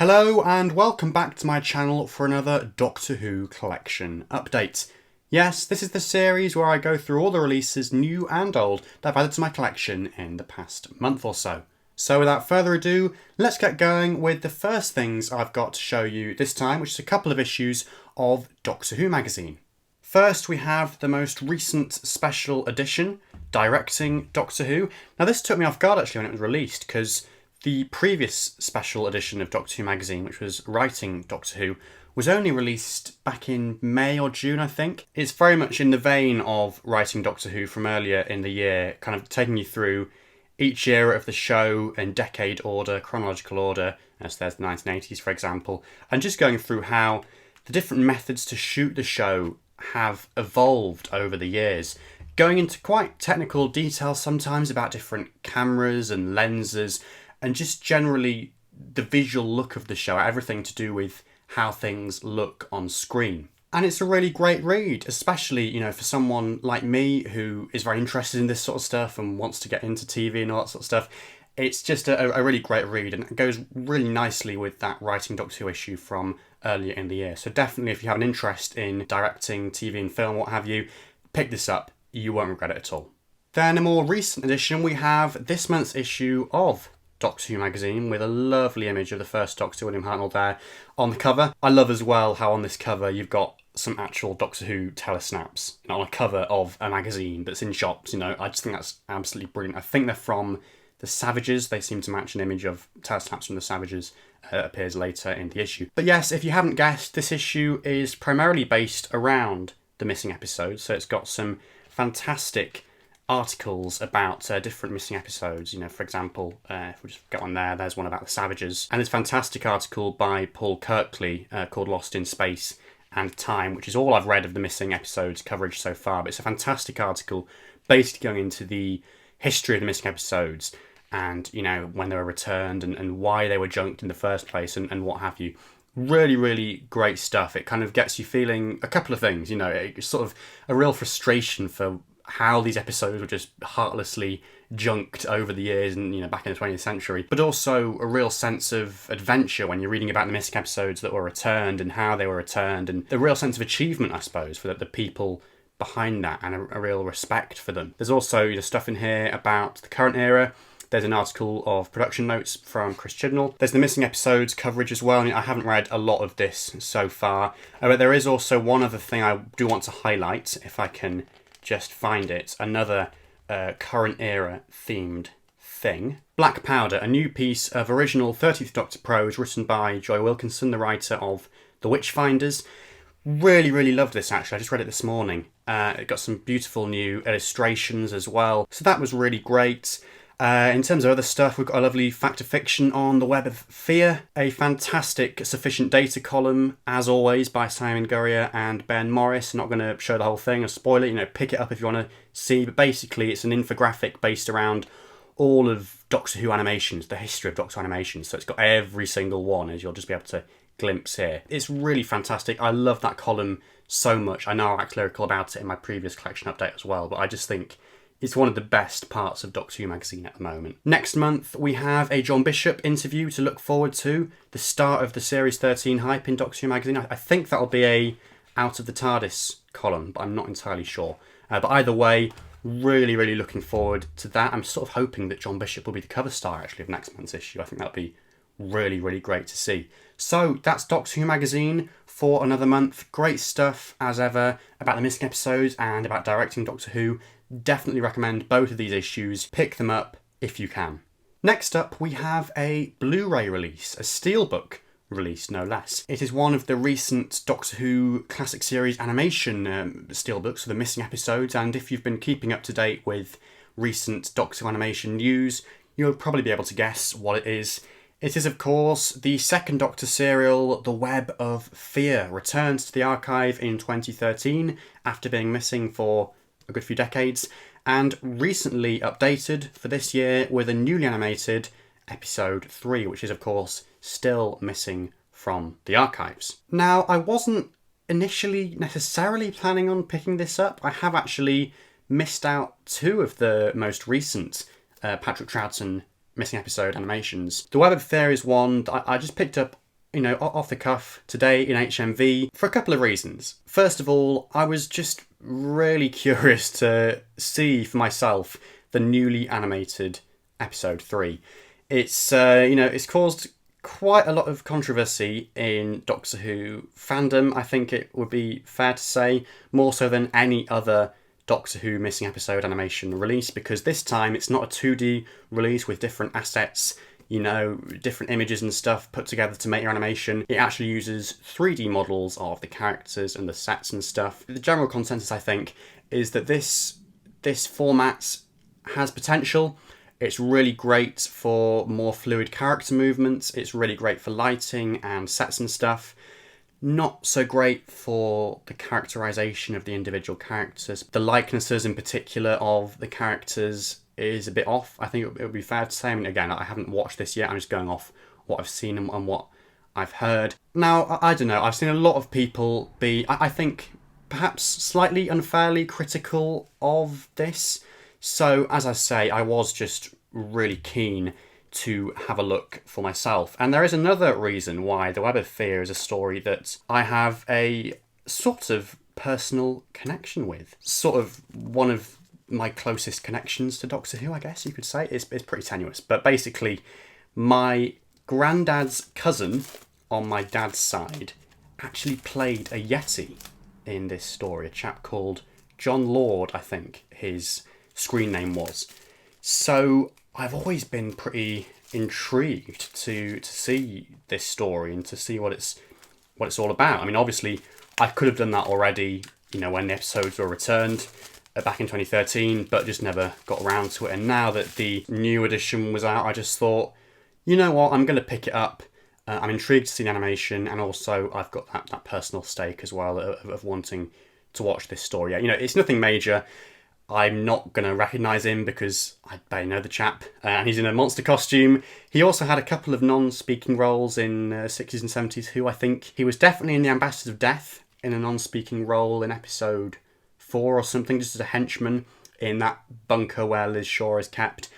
Hello and welcome back to my channel for another Doctor Who collection update. Yes, this is the series where I go through all the releases, new and old, that I've added to my collection in the past month or so. So without further ado, let's get going with the first things I've got to show you this time, which is a couple of issues of Doctor Who magazine. First, we have the most recent special edition, Directing Doctor Who. Now this took me off guard actually when it was released, because the previous special edition of Doctor Who magazine, which was Writing Doctor Who, was only released back in May or June, I think. It's very much in the vein of Writing Doctor Who from earlier in the year, kind of taking you through each era of the show in decade order, chronological order, as there's the 1980s, for example, and just going through how the different methods to shoot the show have evolved over the years, going into quite technical detail sometimes about different cameras and lenses, and just generally the visual look of the show, everything to do with how things look on screen. And it's a really great read, especially, for someone like me who is very interested in this sort of stuff and wants to get into TV and all that sort of stuff. It's just a really great read, and it goes really nicely with that Writing Doctor Who issue from earlier in the year. So definitely, if you have an interest in directing TV and film, what have you, pick this up. You won't regret it at all. Then a more recent edition, we have this month's issue of Doctor Who magazine with a lovely image of the first Doctor, William Hartnell, there on the cover. I love as well how on this cover you've got some actual Doctor Who telesnaps on a cover of a magazine that's in shops. I just think that's absolutely brilliant. I think they're from the Savages. They seem to match an image of telesnaps from the Savages that appears later in the issue. But yes, if you haven't guessed, this issue is primarily based around the missing episodes. So it's got some fantastic articles about different missing episodes. For example, if we just get one there's one about the Savages. And there's a fantastic article by Paul Kirkley called Lost in Space and Time, which is all I've read of the missing episodes coverage so far. But it's a fantastic article basically going into the history of the missing episodes and, when they were returned and why they were junked in the first place and what have you. Really, really great stuff. It kind of gets you feeling a couple of things. It's sort of a real frustration for how these episodes were just heartlessly junked over the years and, back in the 20th century. But also a real sense of adventure when you're reading about the missing episodes that were returned and how they were returned, and the real sense of achievement, I suppose, for the people behind that, and a real respect for them. There's also stuff in here about the current era. There's an article of production notes from Chris Chibnall. There's the missing episodes coverage as well. I haven't read a lot of this so far, but there is also one other thing I do want to highlight, if I can just find it. Another current era themed thing. Black Powder, a new piece of original 30th Doctor prose written by Joy Wilkinson, the writer of The Witchfinders. Really, really loved this actually. I just read it this morning. It got some beautiful new illustrations as well. So that was really great. In terms of other stuff, we've got a lovely fact of fiction on the Web of Fear, a fantastic Sufficient Data column, as always, by Simon Gurrier and Ben Morris. I'm not going to show the whole thing or spoil it, pick it up if you want to see, but basically it's an infographic based around all of Doctor Who animations, the history of Doctor Who animations, so it's got every single one, as you'll just be able to glimpse here. It's really fantastic. I love that column so much. I know I waxed lyrical about it in my previous collection update as well, but I just think it's one of the best parts of Doctor Who magazine at the moment. Next month, we have a John Bishop interview to look forward to, the start of the Series 13 hype in Doctor Who magazine. I think that'll be a Out of the TARDIS column, but I'm not entirely sure. But either way, really, really looking forward to that. I'm sort of hoping that John Bishop will be the cover star, actually, of next month's issue. I think that'll be really, really great to see. So that's Doctor Who magazine for another month. Great stuff, as ever, about the missing episodes and about directing Doctor Who. Definitely recommend both of these issues. Pick them up if you can. Next up, we have a Blu-ray release, a Steelbook release, no less. It is one of the recent Doctor Who classic series animation Steelbooks for the missing episodes, and if you've been keeping up to date with recent Doctor Who animation news, you'll probably be able to guess what it is. It is, of course, the second Doctor serial, The Web of Fear, returns to the archive in 2013 after being missing for a good few decades, and recently updated for this year with a newly animated episode 3, which is of course still missing from the archives. Now, I wasn't initially necessarily planning on picking this up. I have actually missed out two of the most recent Patrick Troughton missing episode animations. The Web of Fear is one that I just picked up off the cuff today in HMV for a couple of reasons. First of all, I was just really curious to see for myself the newly animated episode 3. It's caused quite a lot of controversy in Doctor Who fandom, I think it would be fair to say, more so than any other Doctor Who missing episode animation release, because this time it's not a 2D release with different assets, different images and stuff put together to make your animation. It actually uses 3D models of the characters and the sets and stuff. The general consensus, I think, is that this format has potential. It's really great for more fluid character movements. It's really great for lighting and sets and stuff. Not so great for the characterization of the individual characters. The likenesses in particular of the characters is a bit off. I think it would be fair to say. I mean, again, I haven't watched this yet. I'm just going off what I've seen and what I've heard. Now, I don't know. I've seen a lot of people be, I think, perhaps slightly unfairly critical of this. So, as I say, I was just really keen to have a look for myself. And there is another reason why The Web of Fear is a story that I have a sort of personal connection with. Sort of one of my closest connections to Doctor Who, I guess you could say. It's pretty tenuous. But basically, my granddad's cousin on my dad's side actually played a Yeti in this story. A chap called John Lord, I think his screen name was. So I've always been pretty intrigued to see this story and to see what it's all about. I mean, obviously, I could have done that already, when the episodes were returned back in 2013, but just never got around to it. And now that the new edition was out, I just thought, you know what, I'm going to pick it up. I'm intrigued to see the animation, and also I've got that personal stake as well of wanting to watch this story. It's nothing major. I'm not going to recognise him because I barely know the chap, and he's in a monster costume. He also had a couple of non-speaking roles in 60s and 70s Who, I think. He was definitely in The Ambassadors of Death in a non-speaking role in episode 4 or something, just as a henchman in that bunker where Liz Shaw is kept.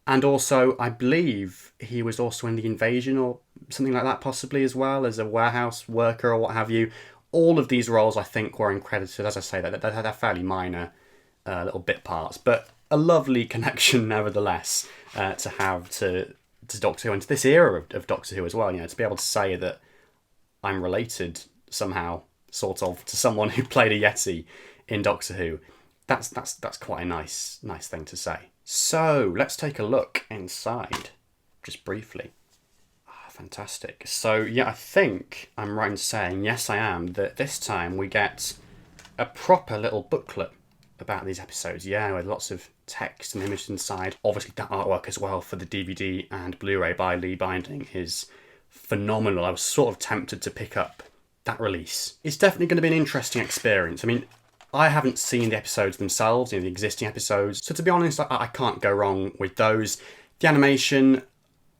And also, I believe he was also in The Invasion or something like that, possibly as well, as a warehouse worker or what have you. All of these roles, I think, were uncredited. As I say, they're fairly minor little bit parts, but a lovely connection nevertheless to have to Doctor Who and to this era of Doctor Who as well. To be able to say that I'm related somehow, sort of, to someone who played a Yeti in Doctor Who. That's quite a nice thing to say. So let's take a look inside, just briefly. Fantastic. So yeah, I think I'm right in saying, yes I am, that this time we get a proper little booklet about these episodes, with lots of text and images inside. Obviously that artwork as well for the DVD and Blu-ray by Lee Binding is phenomenal. I was sort of tempted to pick up that release. It's definitely going to be an interesting experience. I mean, I haven't seen the episodes themselves, the existing episodes, so to be honest, I can't go wrong with those. The animation,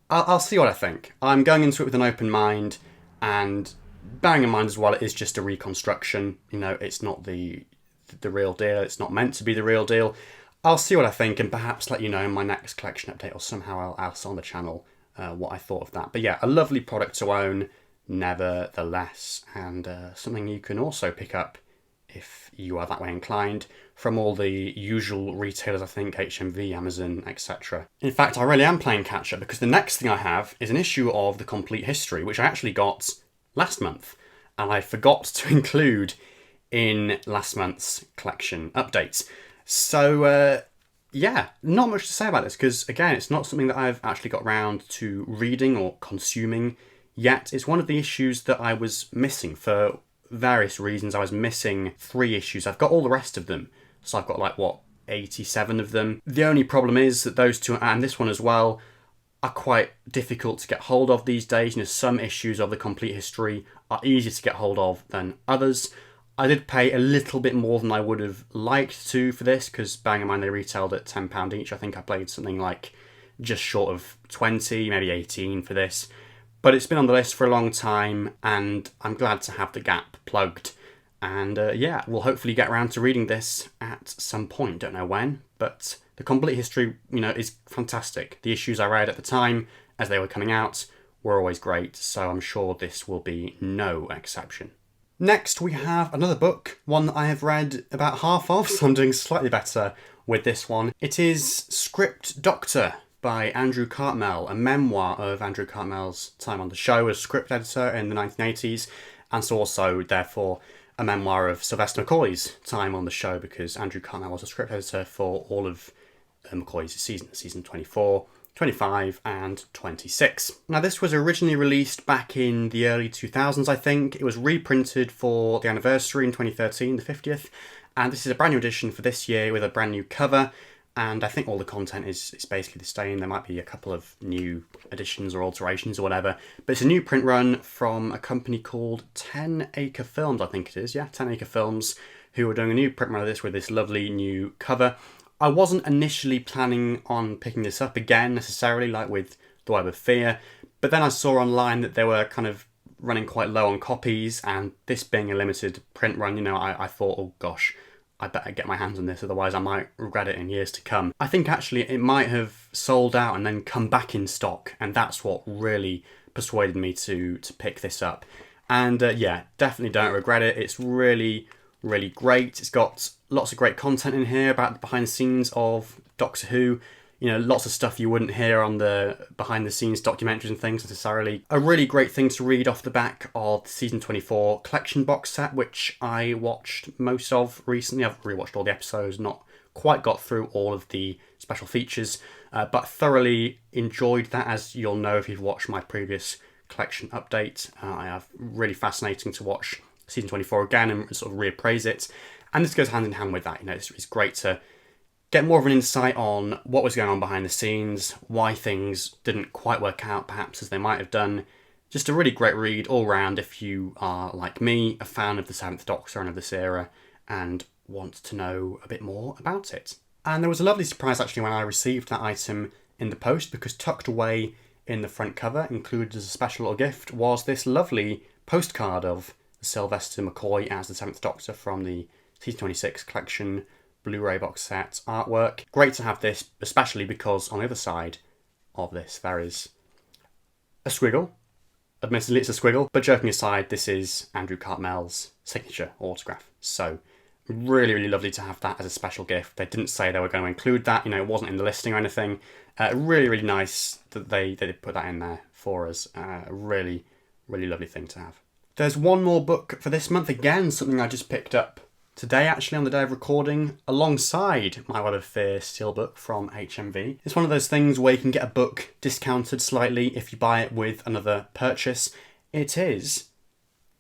I'll see what I think. I'm going into it with an open mind, and bearing in mind as well, it is just a reconstruction. It's not the real deal. It's not meant to be the real deal. I'll see what I think and perhaps let you know in my next collection update or somehow else on the channel what I thought of that. But yeah, a lovely product to own nevertheless, and something you can also pick up if you are that way inclined from all the usual retailers, I think, HMV, Amazon, etc. In fact, I really am playing catch up because the next thing I have is an issue of The Complete History, which I actually got last month and I forgot to include in last month's collection updates. So yeah, not much to say about this because, again, it's not something that I've actually got round to reading or consuming yet. It's one of the issues that I was missing for various reasons. I was missing 3 issues. I've got all the rest of them, so I've got 87 of them. The only problem is that those 2 and this one as well are quite difficult to get hold of these days. Some issues of The Complete History are easier to get hold of than others. I did pay a little bit more than I would have liked to for this, because bearing in mind they retailed at £10 each. I think I paid something like just short of 20, maybe 18 for this. But it's been on the list for a long time, and I'm glad to have the gap plugged. And yeah, we'll hopefully get around to reading this at some point. Don't know when, but The Complete History, is fantastic. The issues I read at the time, as they were coming out, were always great, so I'm sure this will be no exception. Next, we have another book, one that I have read about half of, so I'm doing slightly better with this one. It is Script Doctor by Andrew Cartmel, a memoir of Andrew Cartmel's time on the show as script editor in the 1980s, and so also, therefore, a memoir of Sylvester McCoy's time on the show, because Andrew Cartmel was a script editor for all of McCoy's season 24, 25 and 26. Now this was originally released back in the early 2000s, I think. It was reprinted for the anniversary in 2013, the 50th, and this is a brand new edition for this year with a brand new cover, and I think all the content is basically the same. There might be a couple of new additions or alterations or whatever, but it's a new print run from a company called 10 Acre Films, I think it is, yeah, 10 Acre Films, who are doing a new print run of this with this lovely new cover. I wasn't initially planning on picking this up again necessarily, like with The Web of Fear, but then I saw online that they were kind of running quite low on copies, and this being a limited print run, I thought, oh gosh, I better get my hands on this, otherwise I might regret it in years to come. I think actually it might have sold out and then come back in stock, and that's what really persuaded me to pick this up. And yeah, definitely don't regret it. It's really, really great. It's got lots of great content in here about the behind the scenes of Doctor Who. Lots of stuff you wouldn't hear on the behind the scenes documentaries and things necessarily. A really great thing to read off the back of the season 24 collection box set, which I watched most of recently. I've rewatched all the episodes, not quite got through all of the special features, but thoroughly enjoyed that, as you'll know if you've watched my previous collection update. I have really fascinating to watch season 24 again and sort of reappraise it. And this goes hand in hand with that. It's great to get more of an insight on what was going on behind the scenes, why things didn't quite work out perhaps as they might have done. Just a really great read all round if you are, like me, a fan of the 7th Doctor and of this era and want to know a bit more about it. And there was a lovely surprise actually when I received that item in the post, because tucked away in the front cover, included as a special little gift, was this lovely postcard of Sylvester McCoy as the 7th Doctor from the season 26 collection Blu-ray box set artwork. Great to have this, especially because on the other side of this there is a squiggle. Admittedly it's a squiggle, but joking aside, this is Andrew Cartmel's signature autograph. So really, really lovely to have that as a special gift. They didn't say they were going to include that, it wasn't in the listing or anything. Really, really nice that they did put that in there for us. Really, really lovely thing to have. There's one more book for this month, again, something I just picked up today, actually, on the day of recording, alongside my Web of Fear Steelbook from HMV. It's one of those things where you can get a book discounted slightly if you buy it with another purchase. It is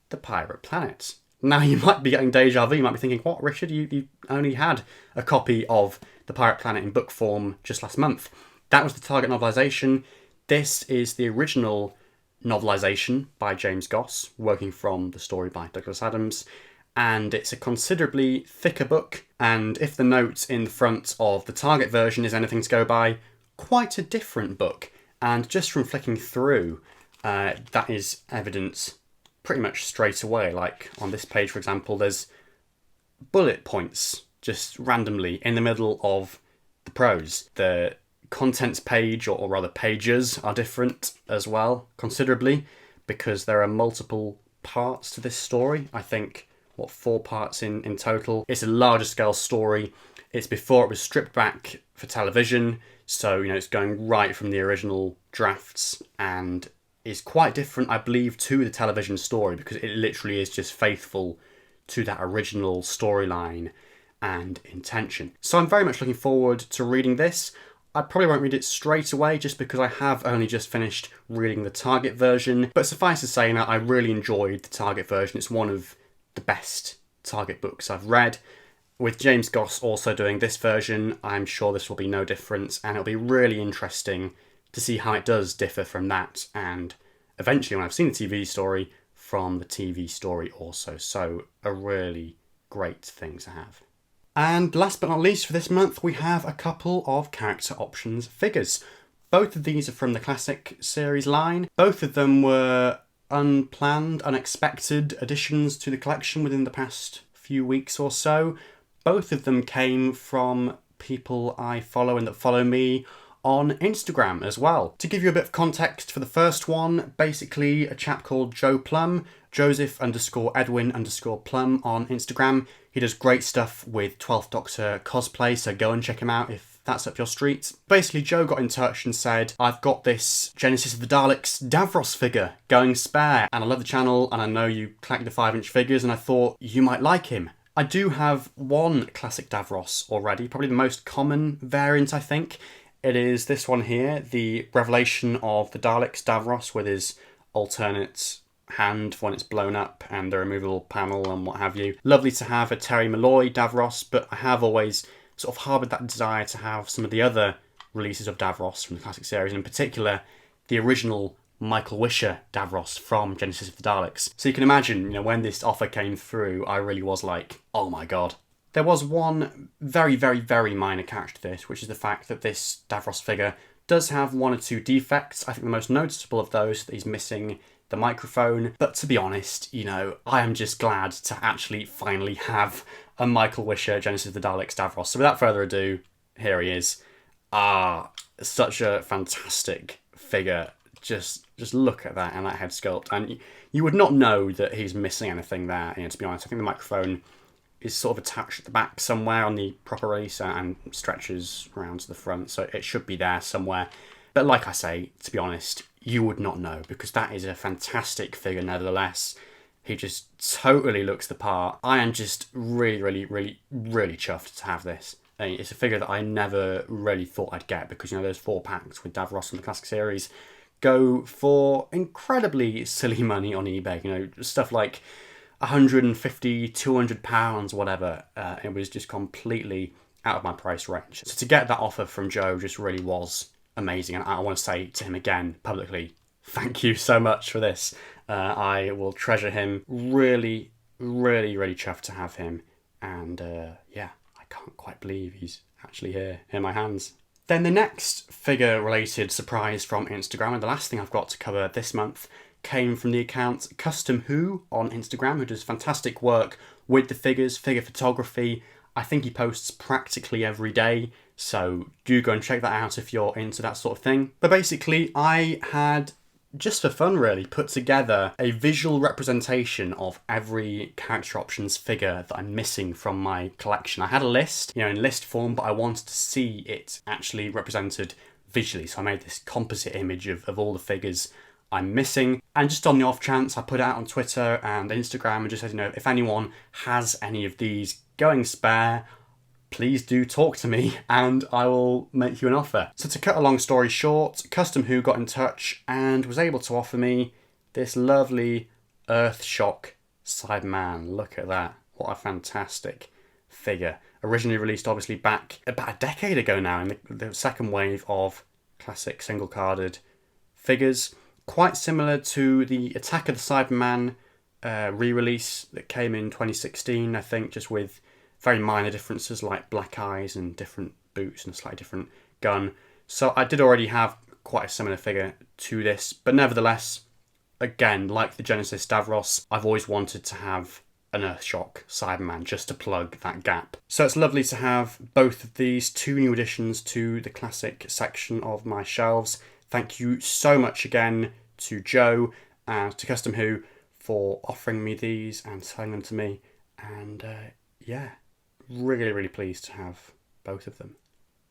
The Pirate Planet. Now, you might be getting deja vu. You might be thinking, what, Richard? You only had a copy of The Pirate Planet in book form just last month. That was the Target novelisation. This is the original novelisation by James Goss, working from the story by Douglas Adams. And it's a considerably thicker book, and if the note in the front of the Target version is anything to go by, quite a different book. And just from flicking through, that is evident pretty much straight away. Like on this page, for example, there's bullet points just randomly in the middle of the prose. The contents page, or rather pages, are different as well, considerably, because there are multiple parts to this story. I think 4 parts in total. It's a larger scale story. It's before it was stripped back for television, so it's going right from the original drafts, and is quite different, I believe, to the television story, because it literally is just faithful to that original storyline and intention. So I'm very much looking forward to reading this. I probably won't read it straight away just because I have only just finished reading the Target version, but suffice to say, I really enjoyed the Target version. It's one of the best Target books I've read. With James Goss also doing this version, I'm sure this will be no different, and it'll be really interesting to see how it does differ from that, and eventually, when I've seen the TV story, from the TV story also. So a really great thing to have. And last but not least for this month, we have a couple of character options figures. Both of these are from the Classic series line. Both of them were unplanned, unexpected additions to the collection within the past few weeks or so. Both of them came from people I follow and that follow me on Instagram as well. To give you a bit of context for the first one, basically a chap called Joe Plum, Joseph_Edwin_Plum on Instagram. He does great stuff with 12th Doctor cosplay, so go and check him out if that's up your street. Basically, Joe got in touch and said, I've got this Genesis of the Daleks Davros figure going spare, and I love the channel, and I know you collect the 5-inch figures, and I thought you might like him. I do have one classic Davros already, probably the most common variant, I think. It is this one here, the Revelation of the Daleks Davros with his alternate hand when it's blown up and the removable panel and what have you. Lovely to have a Terry Malloy Davros, but I have always sort of harboured that desire to have some of the other releases of Davros from the classic series, and in particular the original Michael Wisher Davros from Genesis of the Daleks. So you can imagine, when this offer came through, I really was like, oh my god. There was one very, very, very minor catch to this, which is the fact that this Davros figure does have 1 or 2 defects. I think the most noticeable of those is that he's missing the microphone. But to be honest, I am just glad to actually finally have a Michael Wisher Genesis of the Daleks Davros. So without further ado, here he is. Such a fantastic figure. Just look at that and that head sculpt, and you would not know that he's missing anything there. To be honest, I think the microphone is sort of attached at the back somewhere on the proper release and stretches around to the front, so it should be there somewhere. But like I say, to be honest, you would not know, because that is a fantastic figure nevertheless. He just totally looks the part. I am just really, really, really, really chuffed to have this. It's a figure that I never really thought I'd get, because those 4 packs with Davros from the classic series go for incredibly silly money on eBay. Stuff like £150, £200, whatever. It was just completely out of my price range. So to get that offer from Joe just really was amazing. And I want to say to him again, publicly, thank you so much for this. I will treasure him. Really, really, really chuffed to have him. And yeah, I can't quite believe he's actually here in my hands. Then the next figure-related surprise from Instagram, and the last thing I've got to cover this month, came from the account Custom Who on Instagram, who does fantastic work with the figures, figure photography. I think he posts practically every day, so do go and check that out if you're into that sort of thing. But basically, I had, just for fun really, put together a visual representation of every Character Options figure that I'm missing from my collection. I had a list, in list form, but I wanted to see it actually represented visually. So I made this composite image of all the figures I'm missing. And just on the off chance, I put it out on Twitter and Instagram and just said, if anyone has any of these going spare, please do talk to me and I will make you an offer. So to cut a long story short, Custom Who got in touch and was able to offer me this lovely Earthshock Cyberman. Look at that. What a fantastic figure. Originally released obviously back about a decade ago now in the second wave of classic single-carded figures. Quite similar to the Attack of the Cyberman re-release that came in 2016, I think, just with very minor differences like black eyes and different boots and a slightly different gun. So I did already have quite a similar figure to this, but nevertheless, again, like the Genesis Davros, I've always wanted to have an Earthshock Cyberman just to plug that gap. So it's lovely to have both of these 2 new additions to the classic section of my shelves. Thank you so much again to Joe and to Custom Who for offering me these and selling them to me. And yeah, really, really pleased to have both of them.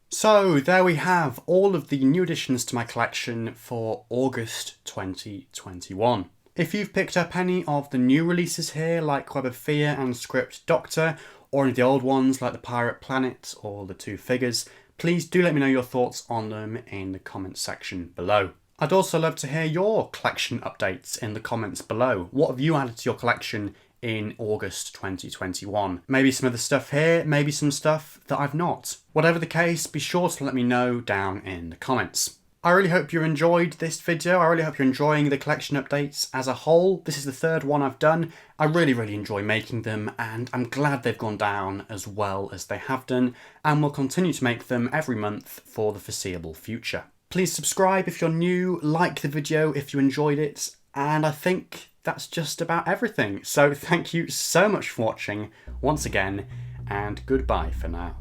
So there we have all of the new additions to my collection for August 2021. If you've picked up any of the new releases here, like Web of Fear and Script Doctor, or any of the old ones like the Pirate Planet or the 2 figures, please do let me know your thoughts on them in the comments section below. I'd also love to hear your collection updates in the comments below. What have you added to your collection in August 2021? Maybe some of the stuff here, maybe some stuff that I've not. Whatever the case, be sure to let me know down in the comments. I really hope you enjoyed this video. I really hope you're enjoying the collection updates as a whole. This is the 3rd one I've done. I really, really enjoy making them, and I'm glad they've gone down as well as they have done, and will continue to make them every month for the foreseeable future. Please subscribe if you're new, like the video if you enjoyed it, and I think that's just about everything. So thank you so much for watching once again, and goodbye for now.